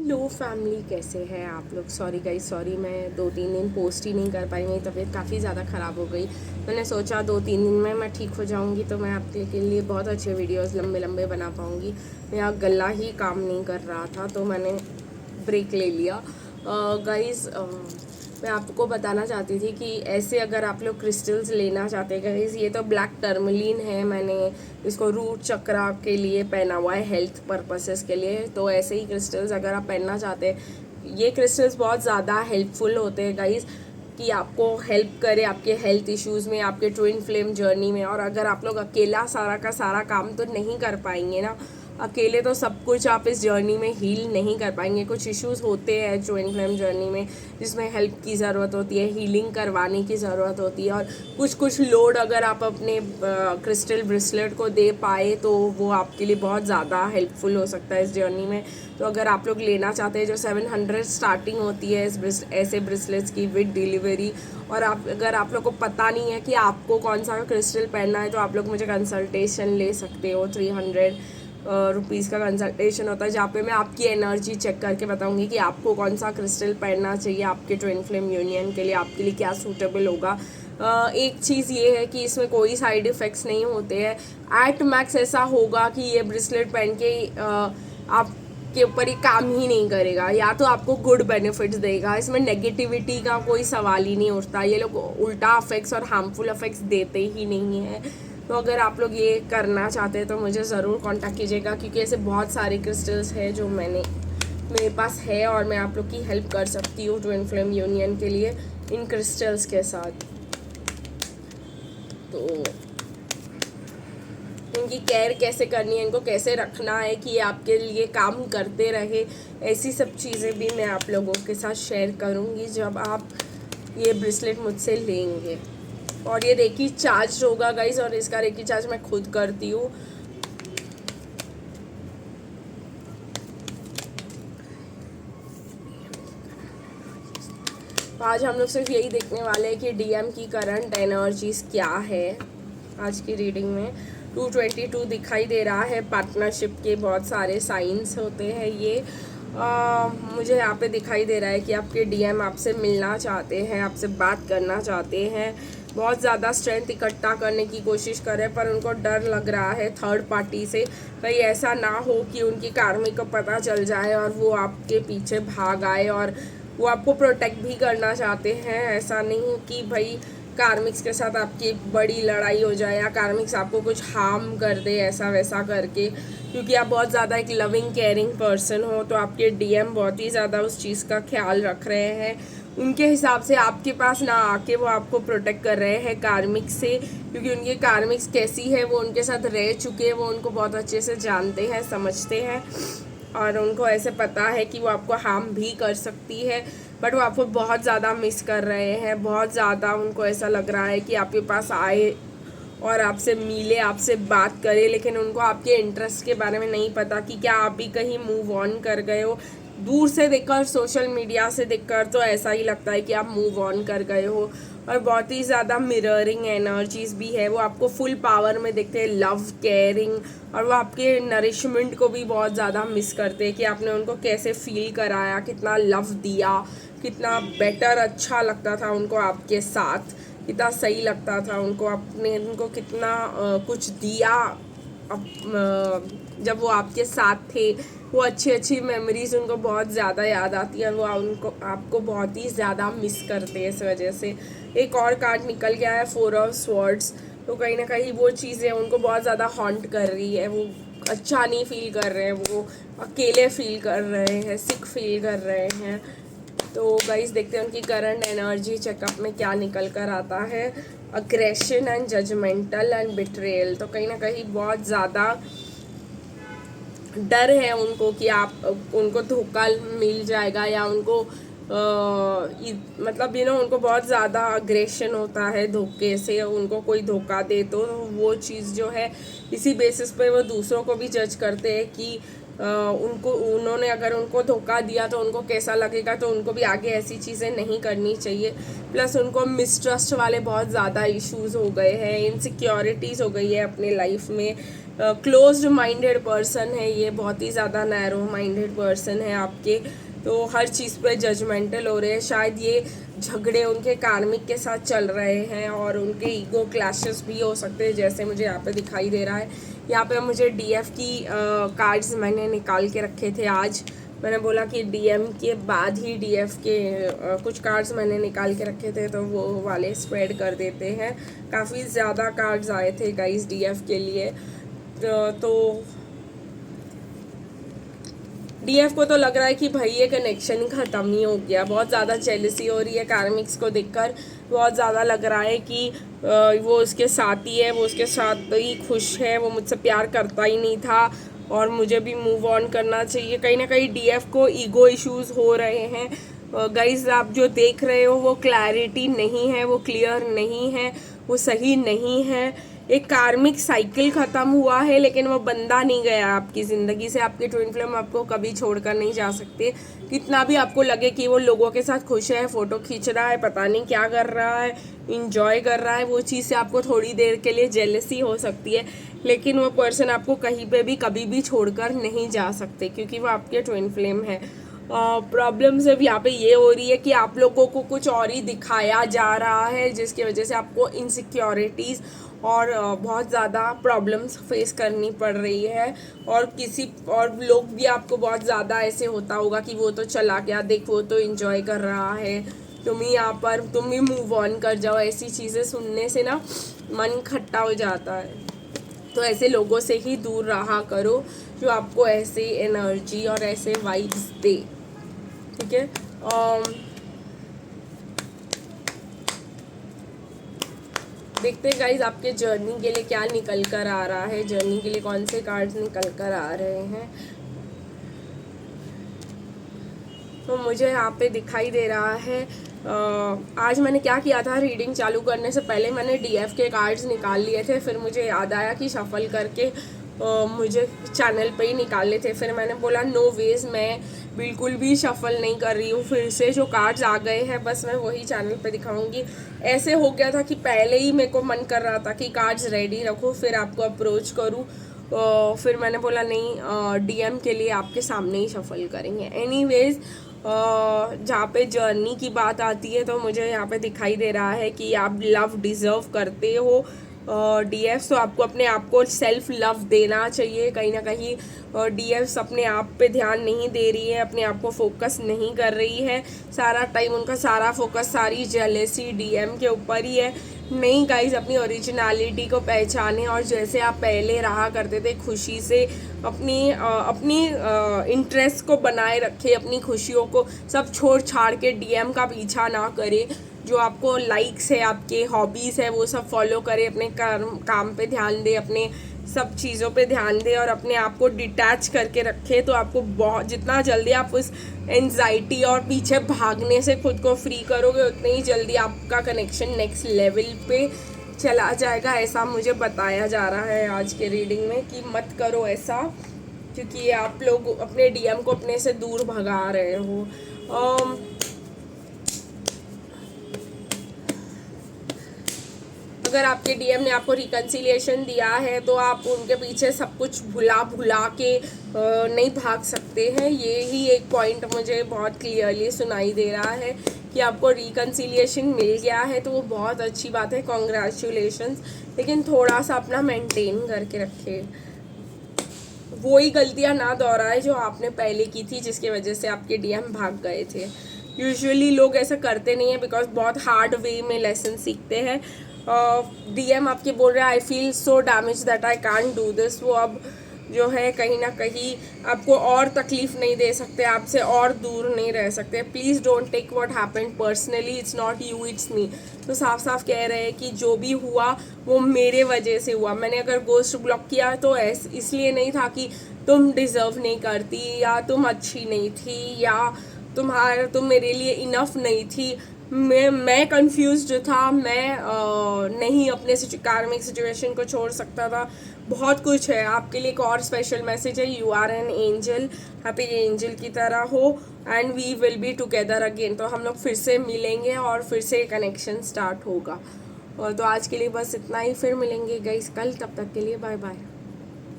लो family, कैसे हैं आप लोग। सॉरी गाइस, सॉरी मैं 2-3 दिन पोस्ट ही नहीं कर पाई। मेरी तबीयत काफ़ी ज़्यादा ख़राब हो गई। मैंने सोचा 2-3 दिन में मैं ठीक हो जाऊंगी तो मैं आपके के लिए बहुत अच्छे वीडियोस लंबे लंबे बना पाऊंगी। मेरा गला ही काम नहीं कर रहा था तो मैंने ब्रेक ले लिया। गाइस, मैं आपको बताना चाहती थी कि ऐसे अगर आप लोग क्रिस्टल्स लेना चाहते हैं गाइस, ये तो ब्लैक टर्मलिन है। मैंने इसको रूट चक्रा के लिए पहना हुआ है, हेल्थ पर्पसेस के लिए। तो ऐसे ही क्रिस्टल्स अगर आप पहनना चाहते हैं, ये क्रिस्टल्स बहुत ज़्यादा हेल्पफुल होते हैं गाइस, कि आपको हेल्प करे आपके हेल्थ इश्यूज़ में, आपके ट्विन फ्लेम जर्नी में। और अगर आप लोग अकेला सारा का सारा काम तो नहीं कर पाएंगे ना, अकेले तो सब कुछ आप इस जर्नी में हील नहीं कर पाएंगे। कुछ इश्यूज होते हैं ट्विन फ्लेम जर्नी में जिसमें हेल्प की ज़रूरत होती है, हीलिंग करवाने की ज़रूरत होती है। और कुछ लोड अगर आप अपने क्रिस्टल ब्रेसलेट को दे पाए तो वो आपके लिए बहुत ज़्यादा हेल्पफुल हो सकता है इस जर्नी में। तो अगर आप लोग लेना चाहते हैं, जो 700 स्टार्टिंग होती है ऐसे ब्रेसलेट्स की विद डिलीवरी, और अगर आप लोग को पता नहीं है कि आपको कौन सा क्रिस्टल पहनना है, तो आप लोग मुझे कंसल्टेशन ले सकते हो। 300 रुपीज़ का कंसल्टेशन होता है, जहाँ पे मैं आपकी एनर्जी चेक करके बताऊंगी कि आपको कौन सा क्रिस्टल पहनना चाहिए आपके ट्विन फ्लेम यूनियन के लिए, आपके लिए क्या सूटेबल होगा। एक चीज़ ये है कि इसमें कोई साइड इफ़ेक्ट्स नहीं होते हैं। एट मैक्स ऐसा होगा कि ये ब्रेसलेट पहन के आप के ऊपर ये काम ही नहीं करेगा, या तो आपको गुड बेनिफिट्स देगा। इसमें नेगेटिविटी का कोई सवाल ही नहीं उठता। ये लोग उल्टा इफेक्ट्स और हार्मफुल इफेक्ट्स देते ही नहीं है। तो अगर आप लोग ये करना चाहते हैं तो मुझे ज़रूर कांटेक्ट कीजिएगा, क्योंकि ऐसे बहुत सारे क्रिस्टल्स हैं जो मेरे पास है और मैं आप लोग की हेल्प कर सकती हूँ ट्विन फ्लेम यूनियन के लिए इन क्रिस्टल्स के साथ। तो इनकी केयर कैसे करनी है, इनको कैसे रखना है कि आपके लिए काम करते रहे, ऐसी सब चीज़ें भी मैं आप लोगों के साथ शेयर करूँगी जब आप ये ब्रेसलेट मुझसे लेंगे। और ये रेकी चार्ज होगा गाइज, और इसका रेकी चार्ज मैं खुद करती हूँ। आज हम लोग सिर्फ यही देखने वाले हैं कि डीएम की करंट एनर्जीज क्या है। आज की रीडिंग में 222 दिखाई दे रहा है। पार्टनरशिप के बहुत सारे साइंस होते हैं ये। मुझे यहाँ पे दिखाई दे रहा है कि आपके डीएम आपसे मिलना चाहते हैं, आपसे बात करना चाहते हैं, बहुत ज़्यादा स्ट्रेंथ इकट्ठा करने की कोशिश कर रहे हैं, पर उनको डर लग रहा है थर्ड पार्टी से। कहीं ऐसा ना हो कि उनकी कार्मिक को पता चल जाए और वो आपके पीछे भाग आए। और वो आपको प्रोटेक्ट भी करना चाहते हैं। ऐसा नहीं कि भाई कार्मिक्स के साथ आपकी बड़ी लड़ाई हो जाए या कार्मिक्स आपको कुछ हार्म कर दे ऐसा वैसा करके, क्योंकि आप बहुत ज़्यादा एक लविंग केयरिंग पर्सन हो। तो आपके डीएम बहुत ही ज़्यादा उस चीज़ का ख्याल रख रहे हैं। उनके हिसाब से आपके पास ना आके वो आपको प्रोटेक्ट कर रहे हैं कार्मिक से, क्योंकि उनकी कार्मिक्स कैसी है वो उनके साथ रह चुके हैं, वो उनको बहुत अच्छे से जानते हैं, समझते हैं। और उनको ऐसे पता है कि वो आपको हार्म भी कर सकती है, बट वो आपको बहुत ज़्यादा मिस कर रहे हैं। बहुत ज़्यादा उनको ऐसा लग रहा है कि आपके पास आए और आपसे मिले, आपसे बात करे, लेकिन उनको आपके इंटरेस्ट के बारे में नहीं पता कि क्या आप भी कहीं मूव ऑन कर गए हो। दूर से देखकर, सोशल मीडिया से देखकर तो ऐसा ही लगता है कि आप मूव ऑन कर गए हो। और बहुत ही ज़्यादा मिररिंग एनर्जीज भी है। वो आपको फुल पावर में देखते हैं, लव, केयरिंग, और वो आपके नरिशमेंट को भी बहुत ज़्यादा मिस करते हैं कि आपने उनको कैसे फील कराया, कितना लव दिया, कितना बेटर अच्छा लगता था उनको आपके साथ, कितना सही लगता था उनको, आपने उनको कितना कुछ दिया जब वो आपके साथ थे। वो अच्छी अच्छी मेमोरीज उनको बहुत ज़्यादा याद आती है और वो उनको आपको बहुत ही ज़्यादा मिस करते हैं। इस वजह से एक और कार्ड निकल गया है, 4 ऑफ स्वॉर्ड्स। तो कहीं ना कहीं वो चीज़ें उनको बहुत ज़्यादा हॉन्ट कर रही है। वो अच्छा नहीं फील कर रहे हैं, वो अकेले फील कर रहे हैं, सिक फील कर रहे हैं। तो गाइस देखते हैं उनकी करंट एनर्जी चेकअप में क्या निकल कर आता है। Aggression and judgemental and betrayal. तो कहीं ना कहीं बहुत ज़्यादा डर है उनको कि आप उनको धोखा मिल जाएगा, या उनको मतलब उनको बहुत ज़्यादा अग्रेशन होता है धोखे से। उनको कोई धोखा दे तो वो चीज़ जो है, इसी बेसिस पे वो दूसरों को भी जज करते हैं कि उन्होंने अगर उनको धोखा दिया तो उनको कैसा लगेगा, तो उनको भी आगे ऐसी चीज़ें नहीं करनी चाहिए। प्लस उनको मिसट्रस्ट वाले बहुत ज़्यादा इश्यूज हो गए हैं, इनसिक्योरिटीज़ हो गई है अपने लाइफ में, क्लोज्ड माइंडेड पर्सन है ये, बहुत ही ज़्यादा नैरो माइंडेड पर्सन है आपके, तो हर चीज़ पे जजमेंटल हो रहे हैं। शायद ये झगड़े उनके कार्मिक के साथ चल रहे हैं और उनके ईगो क्लैशेस भी हो सकते हैं, जैसे मुझे यहाँ पे दिखाई दे रहा है। यहाँ पे मुझे डीएफ की कार्ड्स मैंने निकाल के रखे थे आज, मैंने बोला कि डीएम के बाद ही डीएफ के कुछ कार्ड्स मैंने निकाल के रखे थे, तो वो वाले स्प्रेड कर देते हैं। काफ़ी ज़्यादा कार्ड्स आए थे गाइस डीएफ के लिए, तो डीएफ को तो लग रहा है कि भाई ये कनेक्शन ही ख़त्म ही हो गया। बहुत ज़्यादा जेलसी हो रही है कार्मिक्स को देखकर, बहुत ज़्यादा लग रहा है कि वो उसके साथ ही है, वो उसके साथ ही खुश है, वो मुझसे प्यार करता ही नहीं था और मुझे भी मूव ऑन करना चाहिए। कहीं ना कहीं डीएफ को ईगो इश्यूज हो रहे हैं गाइज। आप जो देख रहे हो वो क्लैरिटी नहीं है, वो क्लियर नहीं है, वो सही नहीं है। एक कार्मिक साइकिल ख़त्म हुआ है, लेकिन वो बंदा नहीं गया आपकी ज़िंदगी से। आपके ट्विन फ्लेम आपको कभी छोड़कर नहीं जा सकते। कितना भी आपको लगे कि वो लोगों के साथ खुश है, फ़ोटो खींच रहा है, पता नहीं क्या कर रहा है, इंजॉय कर रहा है, वो चीज़ से आपको थोड़ी देर के लिए जेलसी हो सकती है, लेकिन वो पर्सन आपको कहीं पे भी कभी भी छोड़कर नहीं जा सकते, क्योंकि वो आपके ट्विन फ्लेम है। प्रॉब्लम सिर्फ यहाँ पे ये हो रही है कि आप लोगों को कुछ और ही दिखाया जा रहा है, जिसकी वजह से आपको इनसिक्योरिटीज़ और बहुत ज़्यादा प्रॉब्लम्स फेस करनी पड़ रही है। और किसी और लोग भी आपको बहुत ज़्यादा ऐसे होता होगा कि वो तो चला गया, देख वो तो एंजॉय कर रहा है, तुम ही यहाँ पर, तुम ही मूव ऑन कर जाओ। ऐसी चीज़ें सुनने से ना मन खट्टा हो जाता है। तो ऐसे लोगों से ही दूर रहा करो जो आपको ऐसे एनर्जी और ऐसे वाइब्स दे, ठीक है। देखते हैं गाइज आपके जर्नी के लिए क्या निकल कर आ रहा है, जर्नी के लिए कौन से कार्ड्स निकल कर आ रहे हैं। तो मुझे यहाँ पे दिखाई दे रहा है, आज मैंने क्या किया था, रीडिंग चालू करने से पहले मैंने डीएफ के कार्ड्स निकाल लिए थे, फिर मुझे याद आया कि शफल करके मुझे चैनल पे ही निकालने थे। फिर मैंने बोला नो वेज, मैं बिल्कुल भी शफल नहीं कर रही हूँ, फिर से जो कार्ड्स आ गए हैं बस मैं वही चैनल पे दिखाऊंगी। ऐसे हो गया था कि पहले ही मेरे को मन कर रहा था कि कार्ड्स रेडी रखो फिर आपको अप्रोच करूँ, फिर मैंने बोला नहीं, डीएम के लिए आपके सामने ही शफल करेंगे। एनीवेज, जहाँ पे जर्नी की बात आती है तो मुझे यहाँ पे दिखाई दे रहा है कि आप लव डिज़र्व करते हो डीएफ्स, तो आपको अपने आप को सेल्फ लव देना चाहिए। कहीं ना कहीं डीएफ्स अपने आप पे ध्यान नहीं दे रही है, अपने आप को फोकस नहीं कर रही है। सारा टाइम उनका सारा फोकस, सारी जेलेसी डीएम के ऊपर ही है। नहीं गाइज, अपनी ओरिजिनलिटी को पहचाने और जैसे आप पहले रहा करते थे खुशी से अपनी इंटरेस्ट को बनाए रखे, अपनी खुशियों को सब छोड़ छाड़ के डीएम का पीछा ना करे। जो आपको लाइक्स है, आपके हॉबीज़ है, वो सब फॉलो करे, अपने काम पे ध्यान दे, अपने सब चीज़ों पे ध्यान दे और अपने आप को डिटैच करके रखे। तो आपको बहुत, जितना जल्दी आप उस एंजाइटी और पीछे भागने से खुद को फ्री करोगे, उतनी ही जल्दी आपका कनेक्शन नेक्स्ट लेवल पे चला जाएगा। ऐसा मुझे बताया जा रहा है आज के रीडिंग में कि मत करो ऐसा, क्योंकि आप लोग अपने डीएम को अपने से दूर भगा रहे हो। अगर आपके डीएम ने आपको रिकन्सिलिएशन दिया है तो आप उनके पीछे सब कुछ भुला के नहीं भाग सकते हैं। ये ही एक पॉइंट मुझे बहुत क्लियरली सुनाई दे रहा है कि आपको रिकन्सिलिएशन मिल गया है, तो वो बहुत अच्छी बात है, कॉन्ग्रेचुलेशंस। लेकिन थोड़ा सा अपना मेंटेन करके रखे, वही गलतियाँ ना दोहराए जो आपने पहले की थी, जिसकी वजह से आपके डीएम भाग गए थे। यूजुअली लोग ऐसा करते नहीं है बिकॉज बहुत हार्ड वे में लेसन सीखते हैं। डीएम आपके बोल रहे हैं I feel so damage that I can't do this, वो अब जो है कहीं ना कहीं आपको और तकलीफ नहीं दे सकते, आपसे और दूर नहीं रह सकते। Please don't take what happened personally, it's not you it's me. तो साफ साफ कह रहे हैं कि जो भी हुआ वो मेरे वजह से हुआ। मैंने अगर गोस्ट ब्लॉक किया तो इसलिए नहीं था कि तुम डिज़र्व नहीं करती या तुम अच्छी नहीं थी या तुम मेरे लिए इनफ नहीं थी। मैं कंफ्यूज्ड था, मैं नहीं अपने कार्मिक सिचुएशन को छोड़ सकता था। बहुत कुछ है आपके लिए। एक और स्पेशल मैसेज है, यू आर एन एंजल, आप एक एंजल की तरह हो and we will be together again. तो हम लोग फिर से मिलेंगे और फिर से कनेक्शन स्टार्ट होगा। और तो आज के लिए बस इतना ही, फिर मिलेंगे गाइस कल, तब तक के लिए बाय बाय।